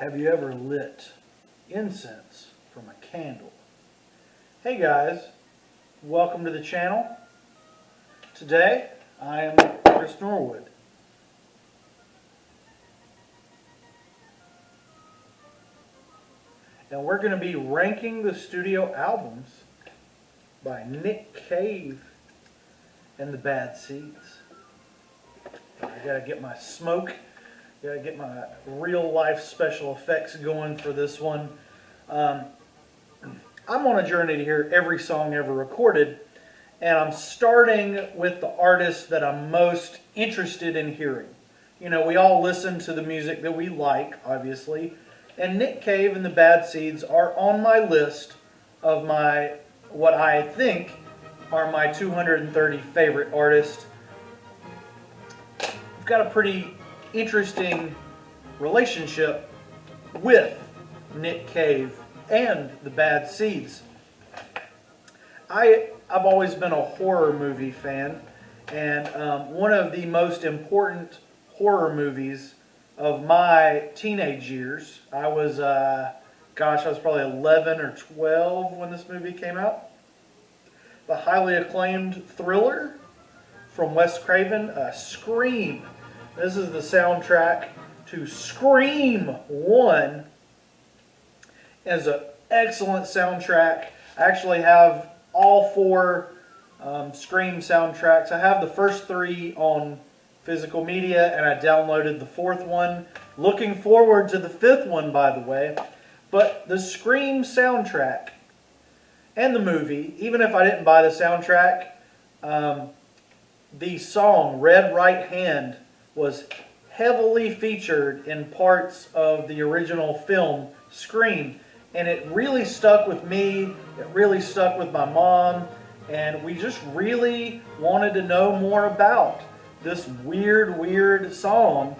Have you ever lit incense from a candle? Hey guys, welcome to the channel. Today I am Chris Norwood. And we're going to be ranking the studio albums by Nick Cave and the Bad Seeds. I gotta get my smoke. Gotta get my real life special effects going for this one. I'm on a journey to hear every song ever recorded, and I'm starting with the artists that I'm most interested in hearing. You know, we all listen to the music that we like, obviously, and Nick Cave and the Bad Seeds are on my list of what I think are my 230 favorite artists. I've got a pretty interesting relationship with Nick Cave and the Bad Seeds. I've always been a horror movie fan, and one of the most important horror movies of my teenage years, I was probably 11 or 12 when this movie came out. The highly acclaimed thriller from Wes Craven, Scream. This is the soundtrack to Scream 1. It's an excellent soundtrack. I actually have all four Scream soundtracks. I have the first three on physical media, and I downloaded the fourth one. Looking forward to the fifth one, by the way. But the Scream soundtrack and the movie, even if I didn't buy the soundtrack, the song Red Right Hand was heavily featured in parts of the original film Scream, and it really stuck with me. It really stuck with my mom, and we just really wanted to know more about this weird song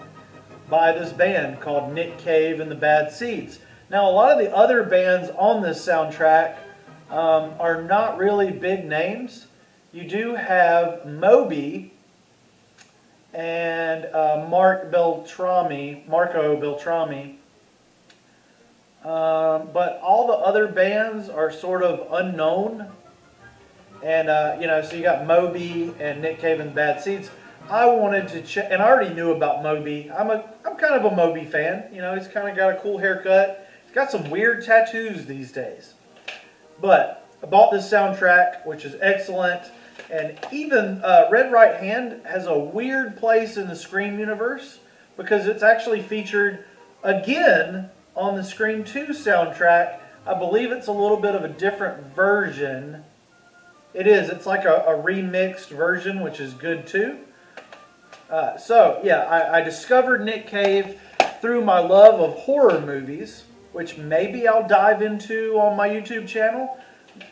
by this band called Nick Cave and the Bad Seeds. Now, a lot of the other bands on this soundtrack are not really big names. You do have Moby and Marco Beltrami, but all the other bands are sort of unknown. And so you got Moby and Nick Cave and Bad Seeds. I wanted to check, and I already knew about Moby. I'm kind of a Moby fan. You know, he's kind of got a cool haircut. He's got some weird tattoos these days. But I bought this soundtrack, which is excellent. And even Red Right Hand has a weird place in the Scream universe because it's actually featured again on the Scream 2 soundtrack. I believe it's a little bit of a different version. It is. It's like a remixed version, which is good too. I discovered Nick Cave through my love of horror movies, which maybe I'll dive into on my YouTube channel.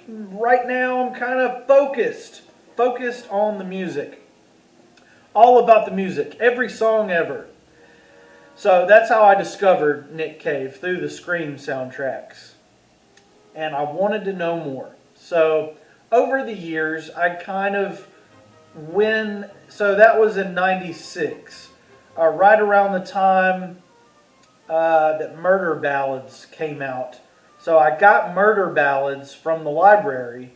Right now, I'm kind of focused on the music. All about the music. Every song ever. So that's how I discovered Nick Cave, through the Scream soundtracks. And I wanted to know more. So over the years, I kind of so that was in 96. Right around the time that Murder Ballads came out. So I got Murder Ballads from the library,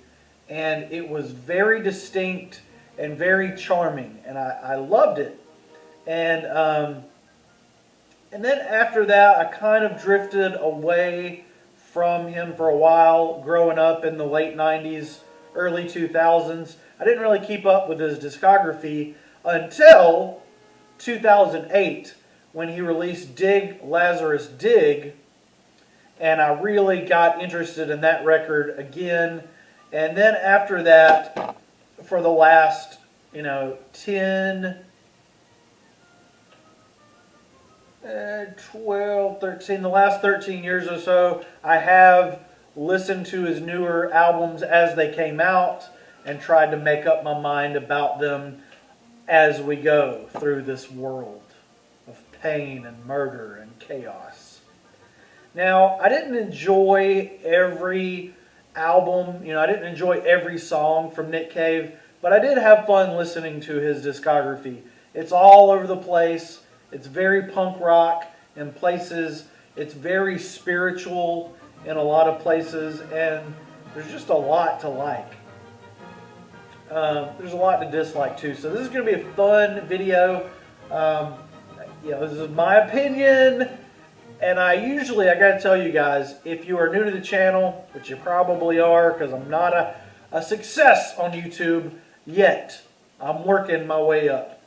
and it was very distinct and very charming, and I loved it. And then after that, I kind of drifted away from him for a while, growing up in the late 90s, early 2000s. I didn't really keep up with his discography until 2008, when he released Dig Lazarus Dig, and I really got interested in that record again. And then after that, for the last, 10, 12, 13, the last 13 years or so, I have listened to his newer albums as they came out and tried to make up my mind about them as we go through this world of pain and murder and chaos. Now, I didn't enjoy every album, I didn't enjoy every song from Nick Cave, but I did have fun listening to his discography. It's all over the place. It's very punk rock in places. It's very spiritual in a lot of places, and there's just a lot to like. There's a lot to dislike too. So this is going to be a fun video. Um, this is my opinion, and I got to tell you guys, if you are new to the channel, which you probably are, because I'm not a success on YouTube yet. I'm working my way up.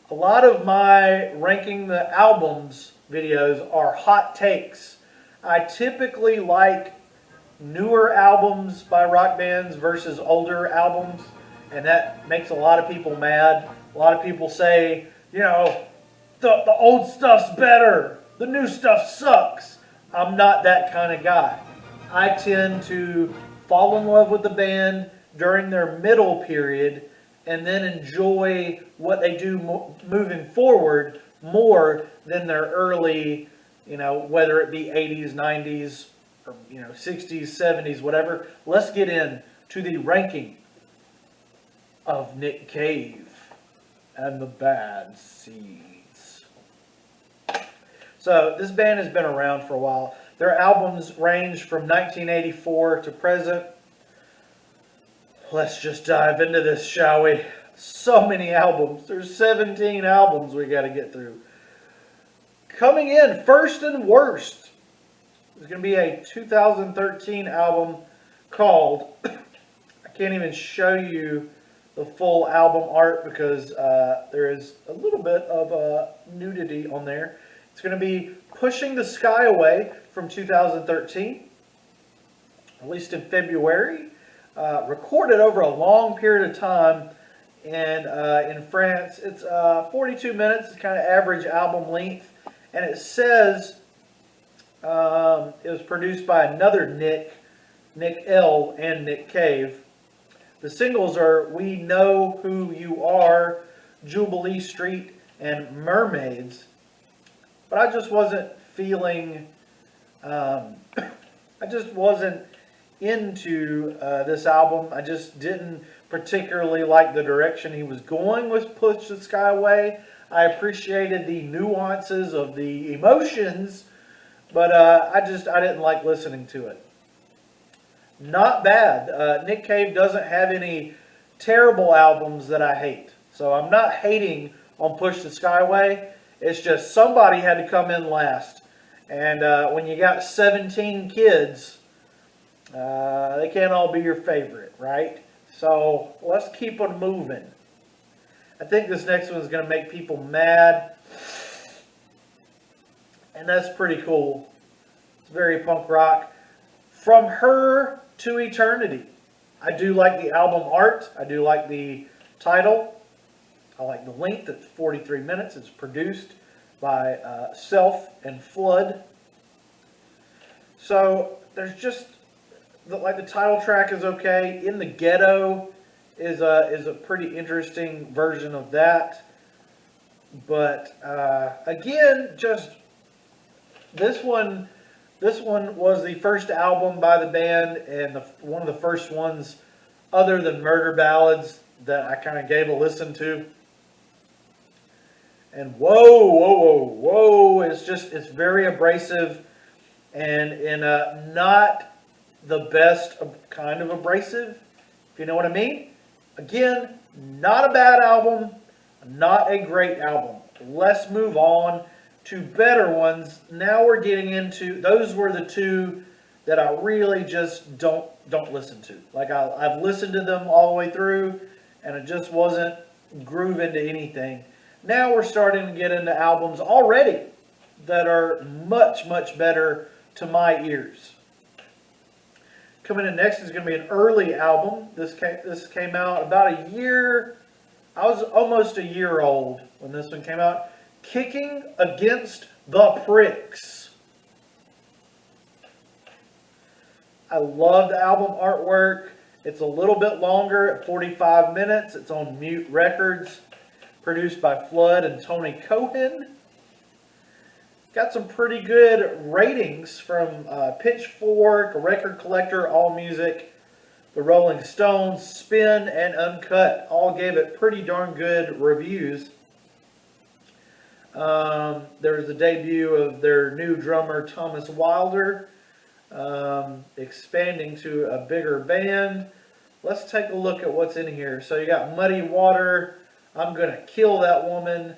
A lot of my ranking the albums videos are hot takes. I typically like newer albums by rock bands versus older albums, and that makes a lot of people mad. A lot of people say, the old stuff's better, the new stuff sucks. I'm not that kind of guy. I tend to fall in love with the band during their middle period and then enjoy what they do moving forward more than their early, whether it be 80s, 90s, or 60s, 70s, whatever. Let's get into the ranking of Nick Cave and the Bad Seeds. So this band has been around for a while. Their albums range from 1984 to present. Let's just dive into this, shall we? So many albums. There's 17 albums we got to get through. Coming in first and worst is going to be a 2013 album called, I can't even show you the full album art because there is a little bit of nudity on there. It's going to be Pushing the Sky Away from 2013, released in February. Recorded over a long period of time in France. It's 42 minutes. It's kind of average album length. And it says it was produced by another Nick L. and Nick Cave. The singles are We Know Who You Are, Jubilee Street, and Mermaids. But I just wasn't feeling, I just wasn't into this album. I just didn't particularly like the direction he was going with Push the Sky Away. I appreciated the nuances of the emotions, but I didn't like listening to it. Not bad. Nick Cave doesn't have any terrible albums that I hate. So I'm not hating on Push the Sky Away. It's just somebody had to come in last. And when you got 17 kids, they can't all be your favorite, right? So let's keep on moving. I think this next one is going to make people mad. And that's pretty cool. It's very punk rock. From Her to Eternity. I do like the album art. I do like the title. I like the length. It's 43 minutes. It's produced by Self and Flood. So there's just, like, the title track is okay. In the Ghetto is a pretty interesting version of that. But again, just this one was the first album by the band and one of the first ones other than Murder Ballads that I kind of gave a listen to. And whoa, it's very abrasive and not the best kind of abrasive, if you know what I mean. Again, not a bad album, not a great album. Let's move on to better ones. Now we're getting into, those were the two that I really just don't listen to. Like I've listened to them all the way through and it just wasn't grooving to anything. Now we're starting to get into albums already that are much, much better to my ears. Coming in next is going to be an early album. This came out about a year. I was almost a year old when this one came out. Kicking Against the Pricks. I love the album artwork. It's a little bit longer at 45 minutes. It's on Mute Records. Produced by Flood and Tony Cohen. Got some pretty good ratings from Pitchfork, Record Collector, AllMusic, the Rolling Stones, Spin, and Uncut. All gave it pretty darn good reviews. There was the debut of their new drummer, Thomas Wilder, expanding to a bigger band. Let's take a look at what's in here. So you got Muddy Water, I'm Gonna Kill That Woman,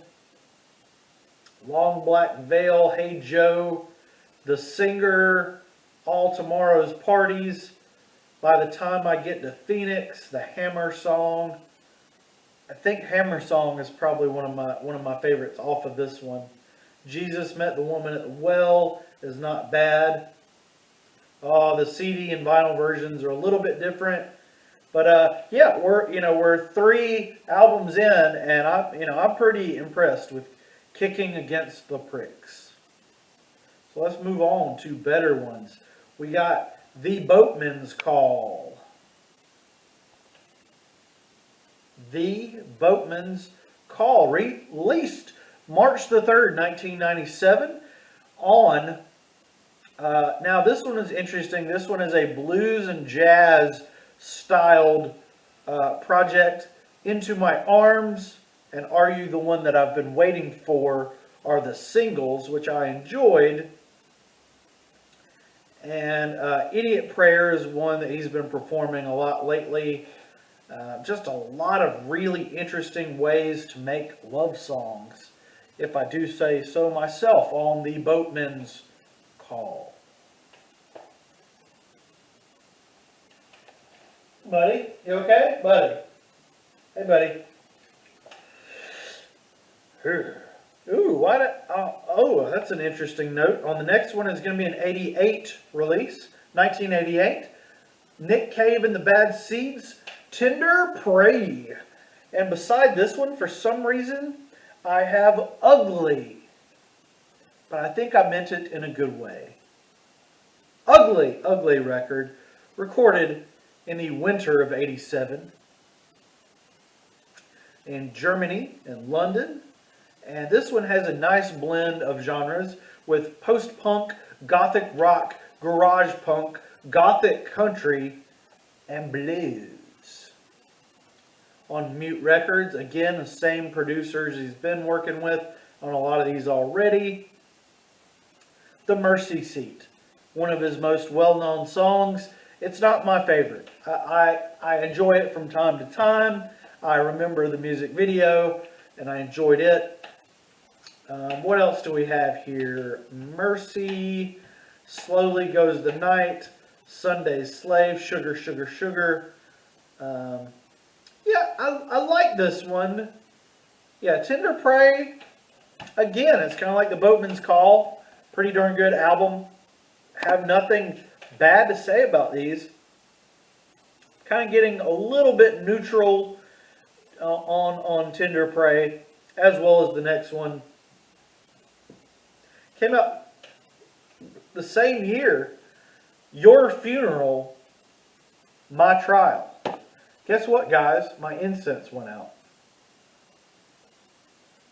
Long Black Veil, Hey Joe, The Singer, All Tomorrow's Parties, By the Time I Get to Phoenix, the Hammer Song. I think Hammer Song is probably one of my favorites off of this one. Jesus Met the Woman at the Well is not bad. The CD and vinyl versions are a little bit different, but yeah, we're 3 albums in, and I'm pretty impressed with Kicking Against the Pricks. So let's move on to better ones. We got The Boatman's Call. The Boatman's Call, released March the 3rd, 1997 on, now this one is interesting. This one is a blues and jazz styled project. Into My Arms and Are You the One That I've Been Waiting For are the singles, which I enjoyed. And Idiot Prayer is one that he's been performing a lot lately. Just a lot of really interesting ways to make love songs, if I do say so myself, on The Boatman's Call. Buddy, you okay? Buddy. Hey, buddy. Ooh, that's an interesting note. On the next one is going to be an 88 release, 1988. Nick Cave and the Bad Seeds, Tender Prey. And beside this one, for some reason, I have Ugly. But I think I meant it in a good way. Ugly record, recorded in the winter of '87 in Germany and London. And this one has a nice blend of genres with post-punk, gothic rock, garage punk, gothic country, and blues. On Mute Records, again, the same producers he's been working with on a lot of these already. The Mercy Seat, one of his most well-known songs. It's not my favorite. I enjoy it from time to time. I remember the music video, and I enjoyed it. What else do we have here? Mercy, Slowly Goes the Night, Sunday's Slave, Sugar, Sugar, Sugar. Yeah, I like this one. Yeah, Tender Prey, again, it's kind of like The Boatman's Call. Pretty darn good album. Have nothing bad to say about these. Kind of getting a little bit neutral on Tender Prey, as well as the next one. Came out the same year. Your Funeral, My Trial. Guess what, guys? My incense went out.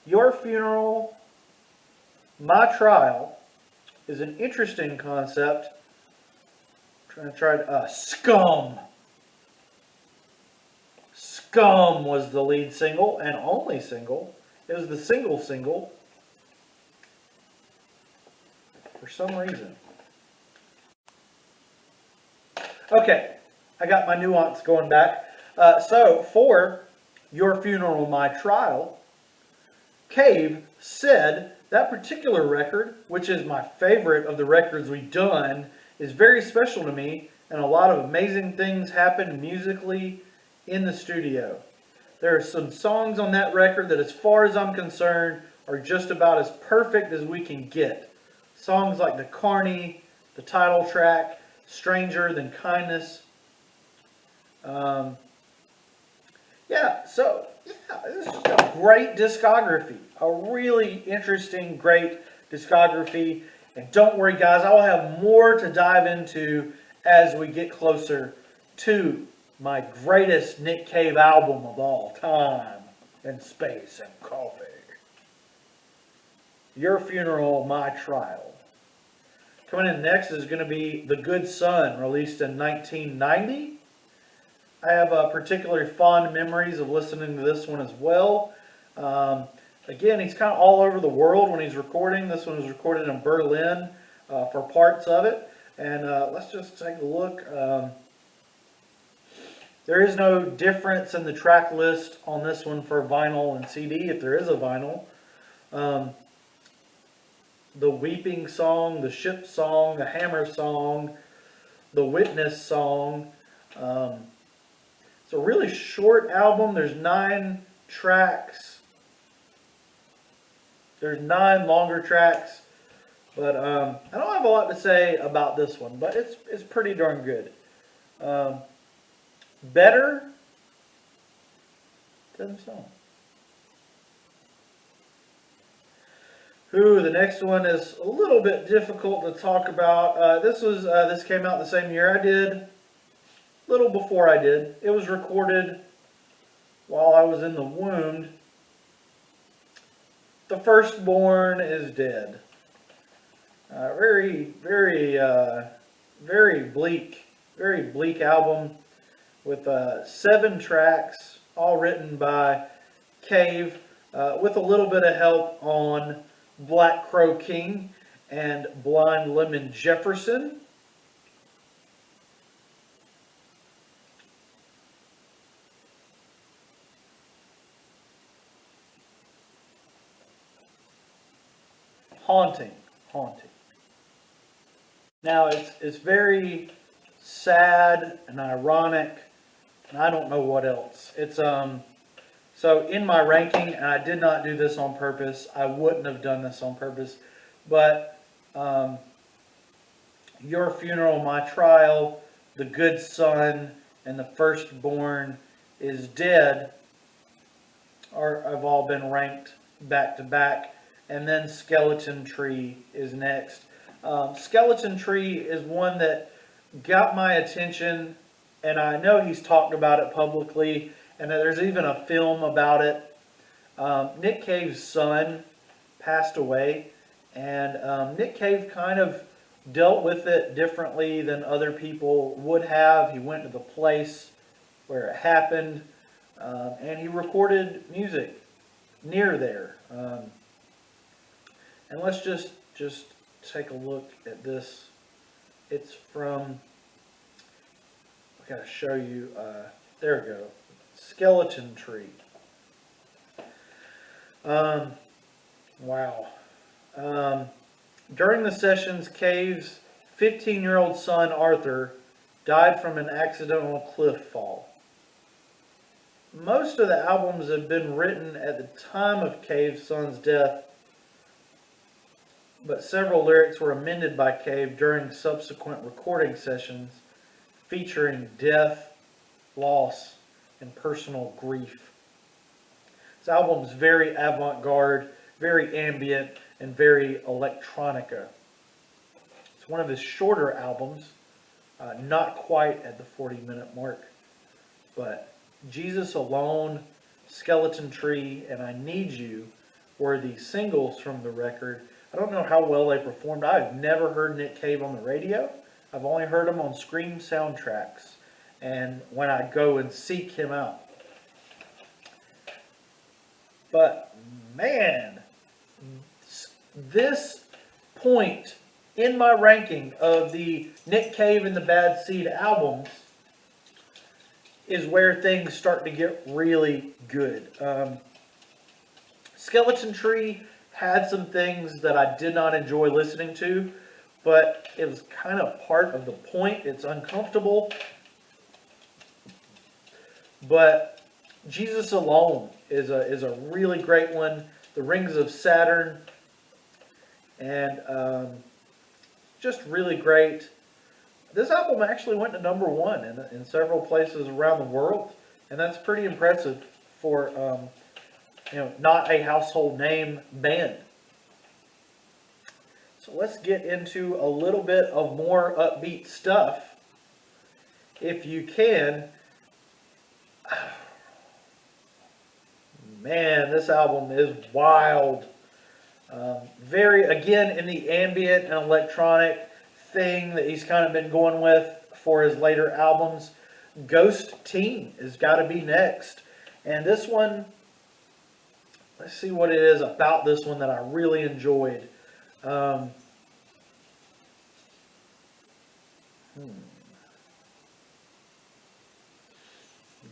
Your Funeral, My Trial is an interesting concept. I'm trying to try Scum. Scum was the lead single and only single. It was the single for some reason. Okay, I got my nuance going back. So for Your Funeral, My Trial, Cave said that particular record, which is my favorite of the records we've done, is very special to me, and a lot of amazing things happened musically in the studio. There are some songs on that record that, as far as I'm concerned, are just about as perfect as we can get. Songs like The Carney, the title track, Stranger Than Kindness. This is a great discography. A really interesting, great discography. And don't worry, guys, I will have more to dive into as we get closer to my greatest Nick Cave album of all time, in space and coffee. Your Funeral, My Trial. Coming in next is going to be The Good Son, released in 1990. I have particularly fond memories of listening to this one as well. Again, he's kind of all over the world when he's recording. This one was recorded in Berlin for parts of it. And let's just take a look. There is no difference in the track list on this one for vinyl and CD, if there is a vinyl. The Weeping Song, the Ship Song, the Hammer Song, the Witness Song. It's a really short album. There's 9 tracks. There's 9 longer tracks. But I don't have a lot to say about this one, but it's pretty darn good. Better than song. The next one is a little bit difficult to talk about. This came out the same year I did, a little before I did. It was recorded while I was in the womb. The Firstborn is Dead. Very bleak album with 7 tracks, all written by Cave, with a little bit of help on Black Crow King and Blind Lemon Jefferson. Haunting. Now it's very sad and ironic, and I don't know what else. It's so in my ranking, and I did not do this on purpose. I wouldn't have done this on purpose, but Your Funeral, My Trial, The Good Son, and The Firstborn is Dead have all been ranked back to back, and then Skeleton Tree is next. Skeleton Tree is one that got my attention, and I know he's talked about it publicly, and there's even a film about it. Nick Cave's son passed away, and Nick Cave kind of dealt with it differently than other people would have. He went to the place where it happened, and he recorded music near there. And let's just take a look at this. It's from, I gotta show you, there we go, Skeleton Tree. Wow. During the sessions, Cave's 15-year-old son, Arthur, died from an accidental cliff fall. Most of the albums had been written at the time of Cave's son's death, but several lyrics were amended by Cave during subsequent recording sessions featuring death, loss, and personal grief. This album is very avant-garde, very ambient, and very electronica. It's one of his shorter albums, not quite at the 40-minute mark, but Jesus Alone, Skeleton Tree, and I Need You were the singles from the record. I don't know how well they performed. I've never heard Nick Cave on the radio. I've only heard him on Scream soundtracks and when I go and seek him out. But man, this point in my ranking of the Nick Cave and the Bad Seed albums is where things start to get really good. Skeleton Tree had some things that I did not enjoy listening to, but it was kind of part of the point. It's uncomfortable. But Jesus Alone is a really great one. The Rings of Saturn, and just really great. This album actually went to #1 in several places around the world, and that's pretty impressive for not a household name band. So let's get into a little bit of more upbeat stuff, if you can. Man, this album is wild. Very, again, in the ambient and electronic thing that he's kind of been going with for his later albums. Ghost Teen has got to be next. And this one, Let's see what it is about this one that I really enjoyed.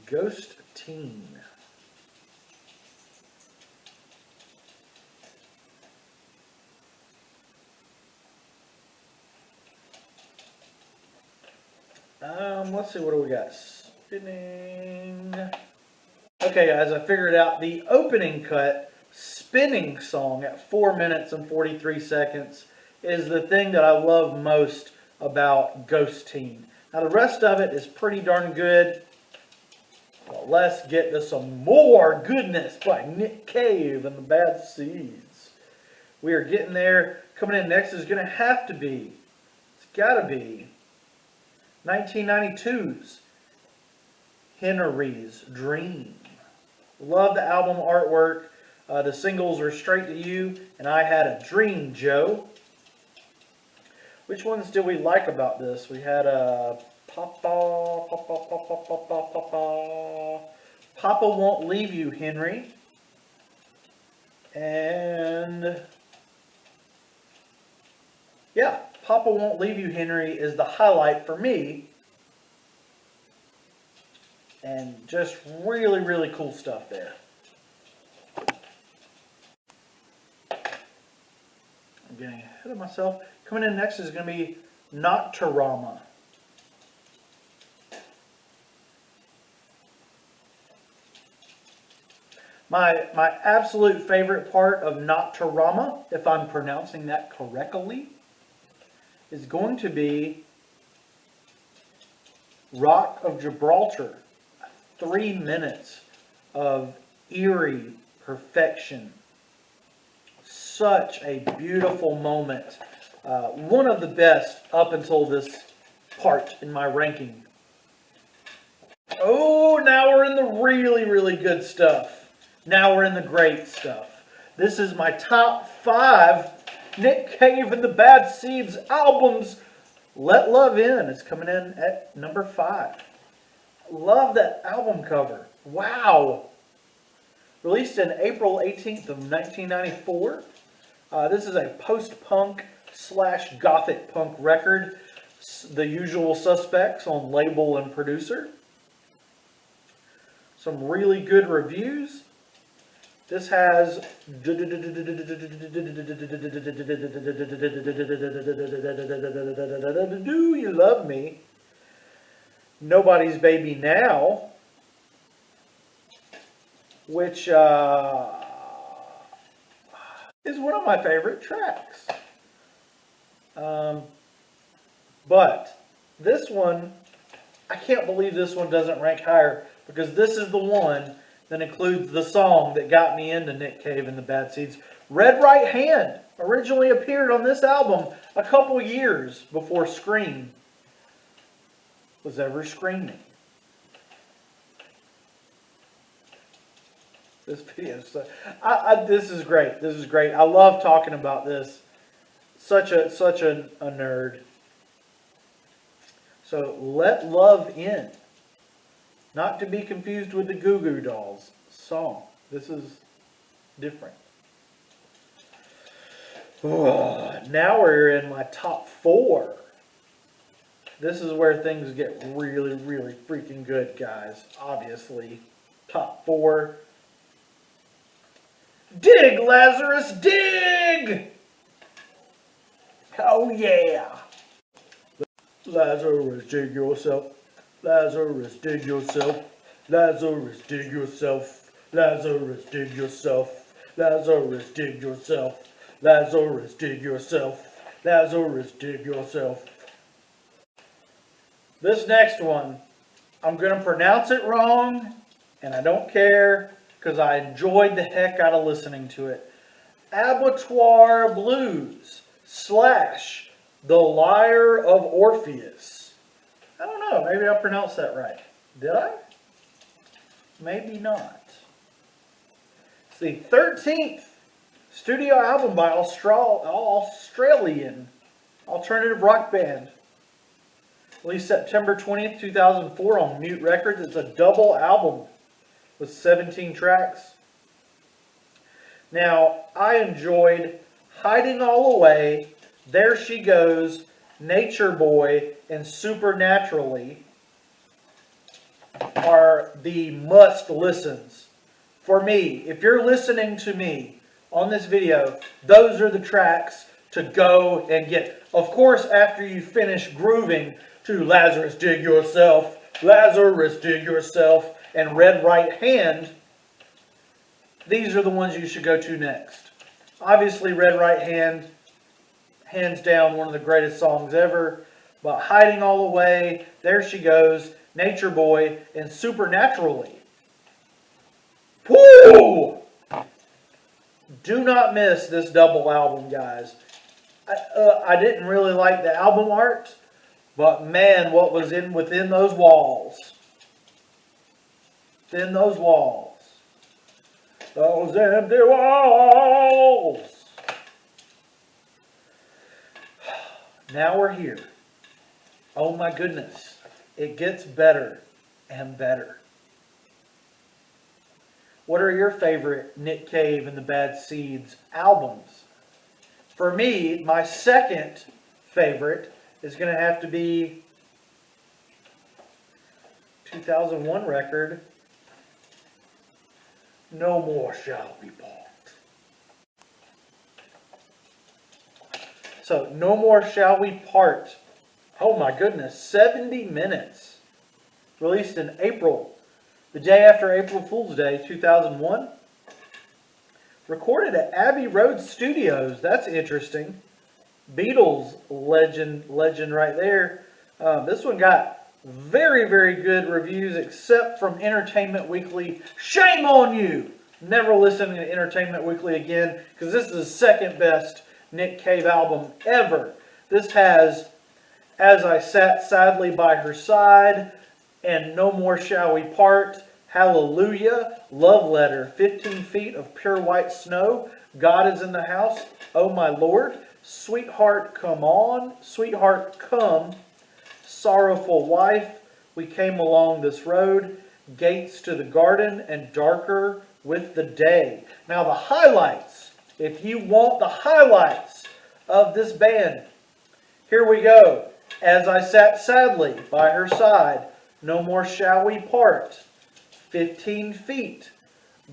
Ghost Teen. Let's see, what do we got? Spinning. Okay, guys, I figured out the opening cut, spinning song at 4 minutes and 43 seconds is the thing that I love most about Ghost Teen. Now, the rest of it is pretty darn good. But let's get to some more goodness by Nick Cave and the Bad Seeds. We are getting there. Coming in next is going to have to be, it's got to be, 1992's Henry's Dream. Love the album artwork. The singles are Straight to You and I Had a Dream, Joe. Which ones did we like about this? We had Papa Won't Leave You, Henry. And yeah, Papa Won't Leave You, Henry is the highlight for me. And just really, really cool stuff there. I'm getting ahead of myself. Coming in next is going to be Nocturama. My absolute favorite part of Nocturama, if I'm pronouncing that correctly, is going to be Rock of Gibraltar. 3 minutes of eerie perfection. Such a beautiful moment. One of the best up until this part in my ranking. Oh, now we're in the really, really good stuff. Now we're in the great stuff. This is my top 5 Nick Cave and the Bad Seeds albums. Let Love In is coming in at number 5. Love that album cover. Wow. Released in April 18th of 1994. This is a post-punk / gothic punk record. The Usual Suspects on label and producer. Some really good reviews. This has Do You Love Me? Nobody's Baby Now, which is one of my favorite tracks. But this one, I can't believe this one doesn't rank higher, because this is the one that includes the song that got me into Nick Cave and the Bad Seeds. Red Right Hand originally appeared on this album a couple years before Scream was ever screaming. This video, this is great. This is great. I love talking about this. Such a nerd. So Let Love In, not to be confused with the Goo Goo Dolls song. This is different. Now we're in my top 4. This is where things get really, really freaking good, guys. Obviously. Top 4. Dig, Lazarus, dig! Oh, yeah. Lazarus, dig yourself. Lazarus, dig yourself. Lazarus, dig yourself. Lazarus, dig yourself. Lazarus, dig yourself. Lazarus, dig yourself. Lazarus, dig yourself. This next one, I'm going to pronounce it wrong, and I don't care, because I enjoyed the heck out of listening to it. Abattoir Blues / The Lyre of Orpheus. I don't know, maybe I pronounced that right. Did I? Maybe not. It's the 13th studio album by Australian alternative rock band. Released September 20th, 2004 on Mute Records. It's a double album with 17 tracks. Now, I enjoyed Hiding All Away, There She Goes, Nature Boy, and Supernaturally are the must listens. For me, if you're listening to me on this video, those are the tracks to go and get. Of course, after you finish grooving to Lazarus Dig Yourself, Lazarus Dig Yourself, and Red Right Hand, these are the ones you should go to next. Obviously, Red Right Hand, hands down, one of the greatest songs ever. But Hiding All Away, There She Goes, Nature Boy, and Supernaturally. Woo! Do not miss this double album, guys. I didn't really like the album art, but man, what was within those walls. Within those walls. Those empty walls. Now we're here. Oh my goodness. It gets better and better. What are your favorite Nick Cave and the Bad Seeds albums? For me, my second favorite is going to have to be 2001 record, No More Shall We Part. So, No More Shall We Part. Oh my goodness, 70 minutes. Released in April, the day after April Fool's Day, 2001. Recorded at Abbey Road Studios. That's interesting. Beatles legend right there. This one got very, very good reviews, except from Entertainment Weekly. Shame on you! Never listening to Entertainment Weekly again, because this is the second best Nick Cave album ever. This has As I Sat Sadly by Her Side, and No More Shall We Part, Hallelujah, Love Letter, 15 Feet of Pure White Snow, God Is in the House, Oh My Lord, Sweetheart Come On, Sweetheart Come, Sorrowful Wife, We Came Along This Road, Gates to the Garden, and Darker with the Day. Now the highlights, if you want the highlights of this band, here we go. As I Sat Sadly by Her Side, No More Shall We Part, 15 Feet,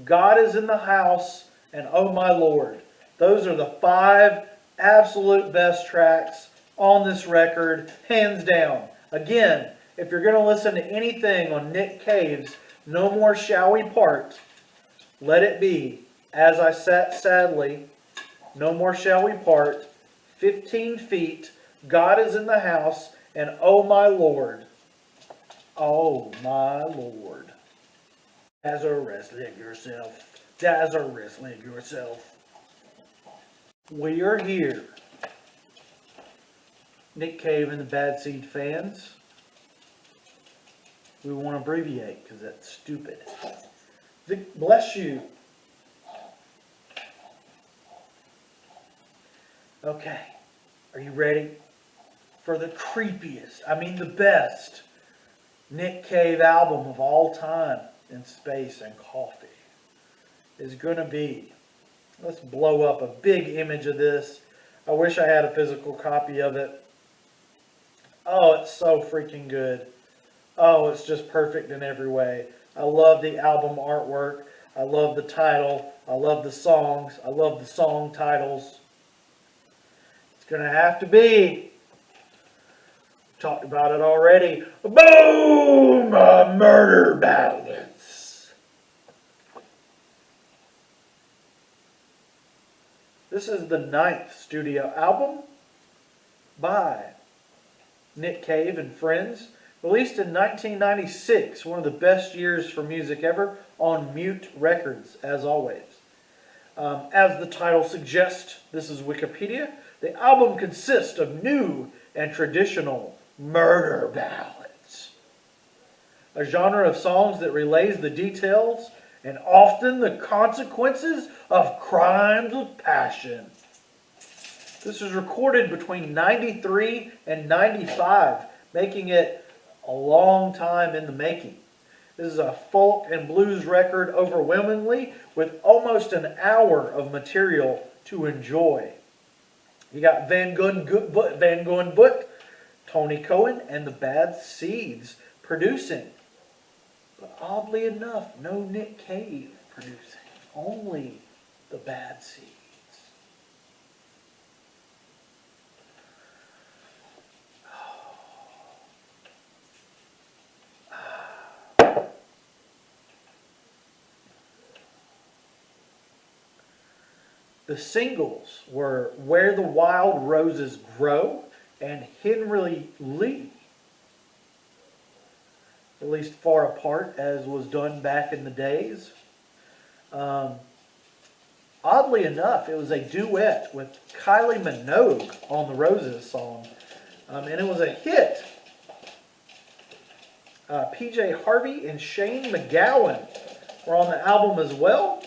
God Is in the House, and Oh My Lord. Those are the 5 absolute best tracks on this record, hands down. Again, if you're going to listen to anything on Nick Cave's No More Shall We Part, let it be As I Sat Sadly, No More Shall We Part, 15 Feet, God Is in the House, and Oh My Lord. Oh my Lord. Lazarus, lig yourself. Lazarus, lig yourself. We are here. Nick Cave and the Bad Seed fans. We won't abbreviate because that's stupid. Bless you. Okay. Are you ready for the creepiest, the best Nick Cave album of all time in space and coffee? Is going to be, let's blow up a big image of this. I wish I had a physical copy of it. Oh, it's so freaking good. Oh, it's just perfect in every way. I love the album artwork. I love the title. I love the songs. I love the song titles. It's going to have to be, talked about it already, Boom! Murder Ballads. This is the 9th studio album by Nick Cave and Friends, released in 1996, one of the best years for music ever, on Mute Records, as always. As the title suggests, this is Wikipedia, the album consists of new and traditional murder ballads, a genre of songs that relays the details and often the consequences of crimes of passion. This was recorded between 93 and 95, making it a long time in the making. This is a folk and blues record overwhelmingly with almost an hour of material to enjoy. You got Van Gunn Butt, Tony Cohen, and the Bad Seeds producing. But oddly enough, no Nick Cave producing. Only the Bad Seeds. The singles were Where the Wild Roses Grow and Henry Lee, at least far apart as was done back in the days. Oddly enough, it was a duet with Kylie Minogue on the Roses song, and it was a hit. PJ Harvey and Shane McGowan were on the album as well.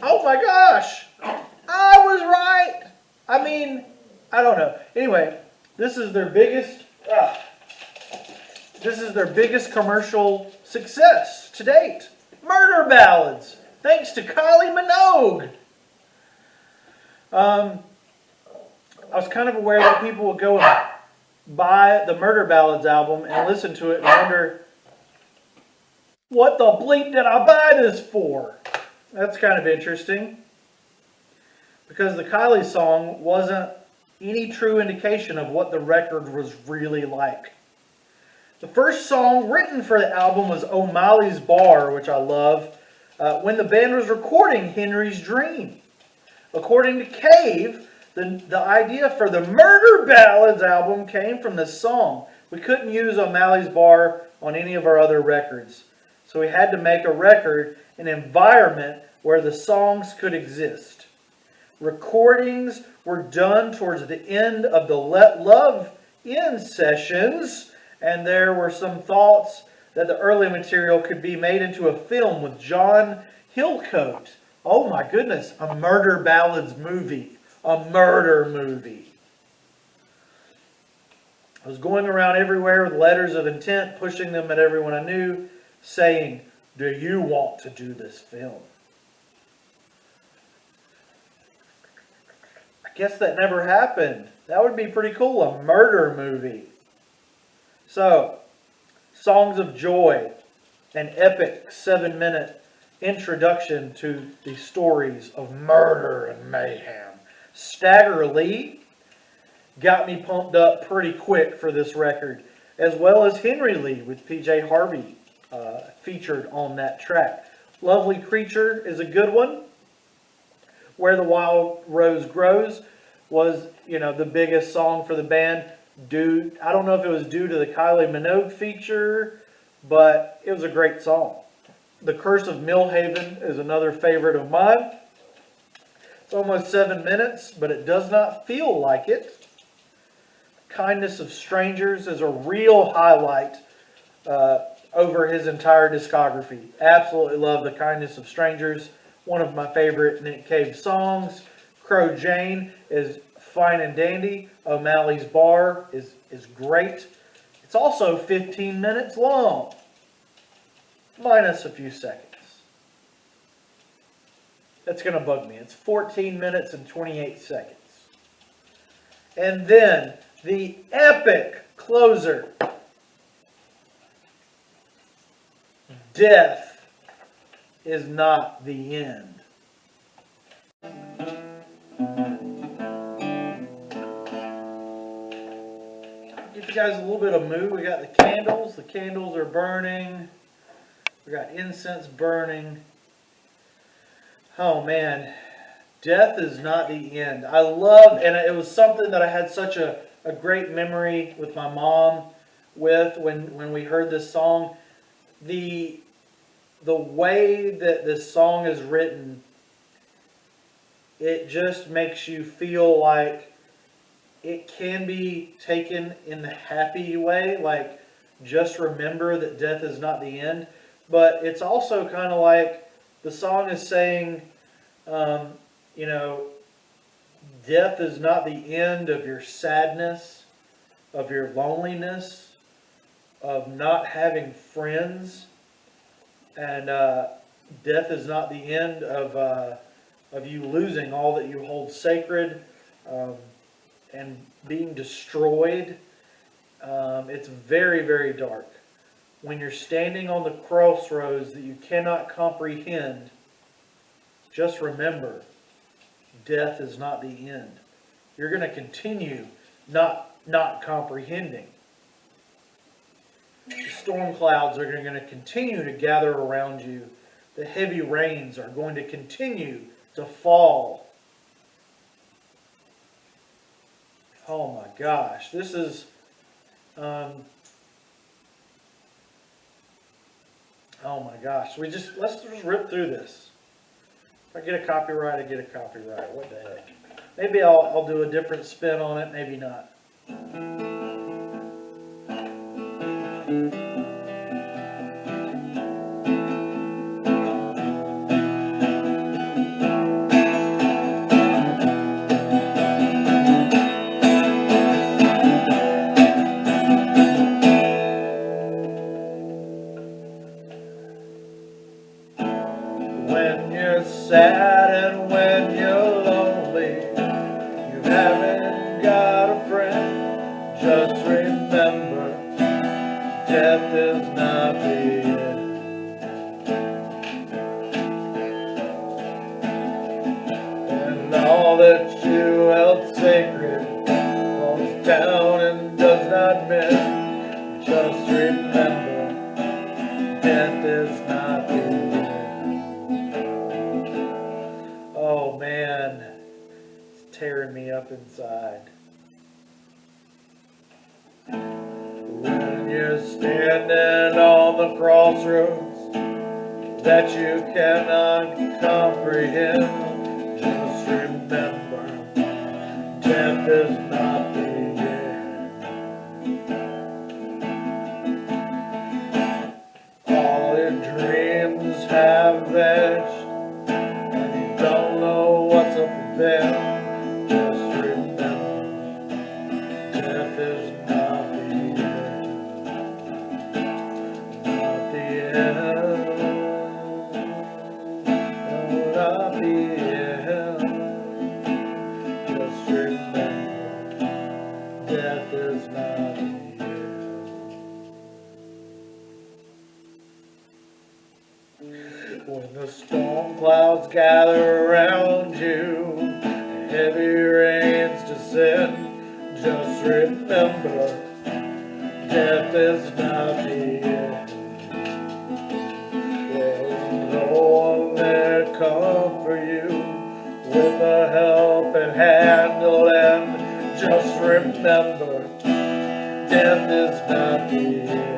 Oh my gosh! I was right! I mean, I don't know. Anyway, this is their biggest commercial success to date. Murder Ballads, thanks to Kylie Minogue. I was kind of aware that people would go and buy the Murder Ballads album and listen to it and wonder, what the bleep did I buy this for? That's kind of interesting. Because the Kylie song wasn't any true indication of what the record was really like. The first song written for the album was O'Malley's Bar, which I love, when the band was recording Henry's Dream. According to Cave, the idea for the Murder Ballads album came from this song. We couldn't use O'Malley's Bar on any of our other records, so we had to make a record, an environment where the songs could exist. Recordings were done towards the end of the Let Love In sessions, and there were some thoughts that the early material could be made into a film with John Hillcoat. Oh my goodness, a Murder Ballads movie. A murder movie. I was going around everywhere with letters of intent, pushing them at everyone I knew, saying, "Do you want to do this film?" I guess that never happened. That would be pretty cool, a murder movie. So, Songs of Joy, an epic 7-minute introduction to the stories of murder and mayhem. Stagger Lee got me pumped up pretty quick for this record, as well as Henry Lee with PJ Harvey featured on that track. Lovely Creature is a good one. Where the Wild Rose Grows was, the biggest song for the band. I don't know if it was due to the Kylie Minogue feature, but it was a great song. The Curse of Millhaven is another favorite of mine. It's almost 7 minutes, but it does not feel like it. Kindness of Strangers is a real highlight over his entire discography. Absolutely love The Kindness of Strangers. One of my favorite Nick Cave songs. Crow Jane is fine and dandy. O'Malley's Bar is great. It's also 15 minutes long, minus a few seconds. That's going to bug me. It's 14 minutes and 28 seconds. And then the epic closer. Death is not the end. Give you guys a little bit of mood. We got the candles. The candles are burning. We got incense burning. Oh man, death is not the end. I love, and it was something that I had such a great memory with my mom with when we heard this song. The way that this song is written, it just makes you feel like it can be taken in the happy way, like just remember that death is not the end. But it's also kind of like the song is saying, death is not the end of your sadness, of your loneliness, of not having friends. And death is not the end of you losing all that you hold sacred um, and being destroyed. It's very, very dark. When you're standing on the crossroads that you cannot comprehend, just remember, death is not the end. You're going to continue not comprehending. The storm clouds are going to continue to gather around you. The heavy rains are going to continue to fall. Oh my gosh, this is oh my gosh. Let's just rip through this. If I get a copyright, I get a copyright. What the heck? Maybe I'll do a different spin on it, maybe not. When you're sad and when you're lonely, you haven't got a friend. Just remember, death is not the end. And all that you held sacred falls down and does not mend. Just remember, death is not the end. Oh man, it's tearing me up inside. When you're standing on the crossroads that you cannot comprehend, just remember, death is not the end. All your dreams have vanished, don't know what's up there. Just remember, death is not the end. Not the end. No, not the end. Just remember, death is not the end. When the storm clouds gather around you, and heavy rains descend, just remember, death is not the end. There's no one there to comfort you with a helping hand to lend. Just remember, death is not the end.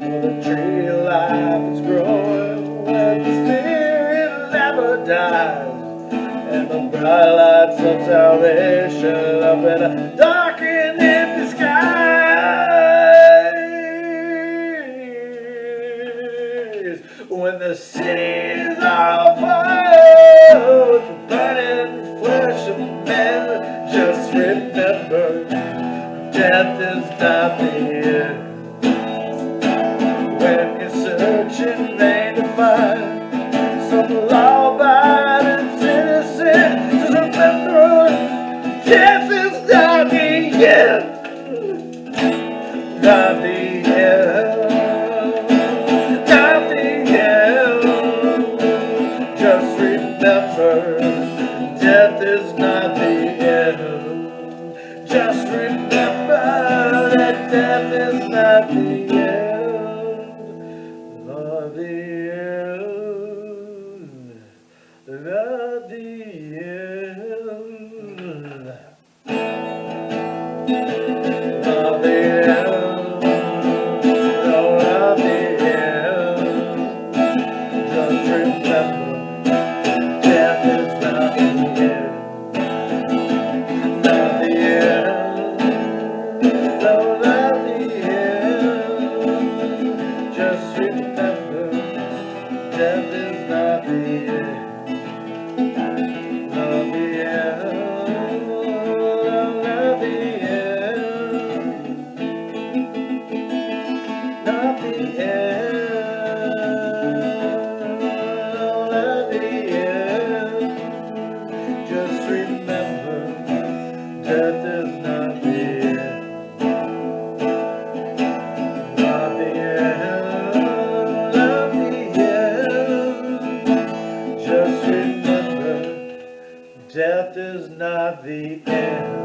The tree of life is growing when the spirit never dies, and the bright lights of salvation up in a dark and empty skies. When the cities are on fire with the burning flesh of men, just remember, death is not the end. When you're searching vain to find some law-abiding citizen, just remember, death is not the end. Not the end. Not the end. Just remember, death is not the end. Just remember that death is not the end. Not the end, not the end, not the end, no, not the end. Just remember, death is not the end, not the end, death is not the end.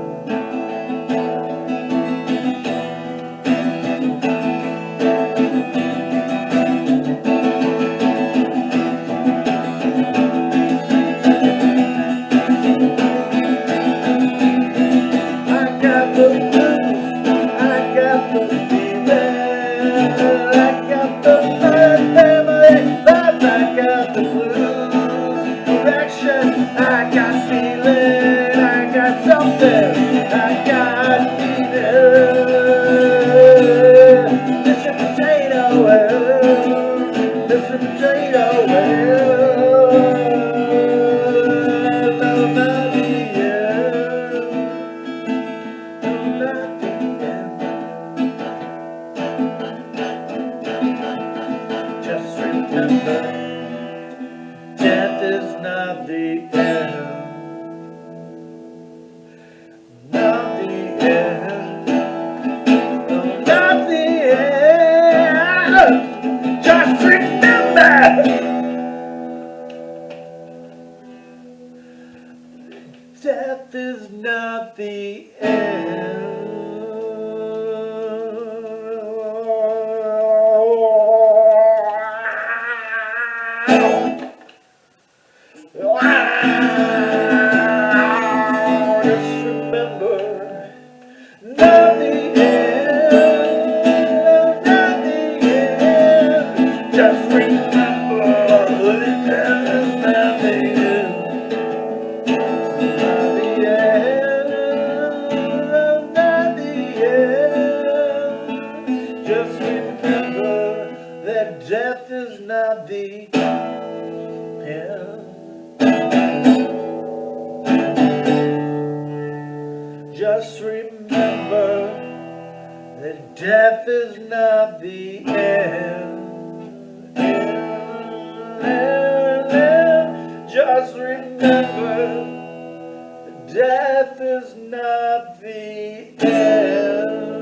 Just remember, death is not the end. Not the end. Not the end. Just remember, death is not the end. Just remember, not the end, not the end. Just remember, the death is not the end. Not the end, not the end. Just remember that death is not the end. Just remember that death is not the end. Just remember that death is not the end.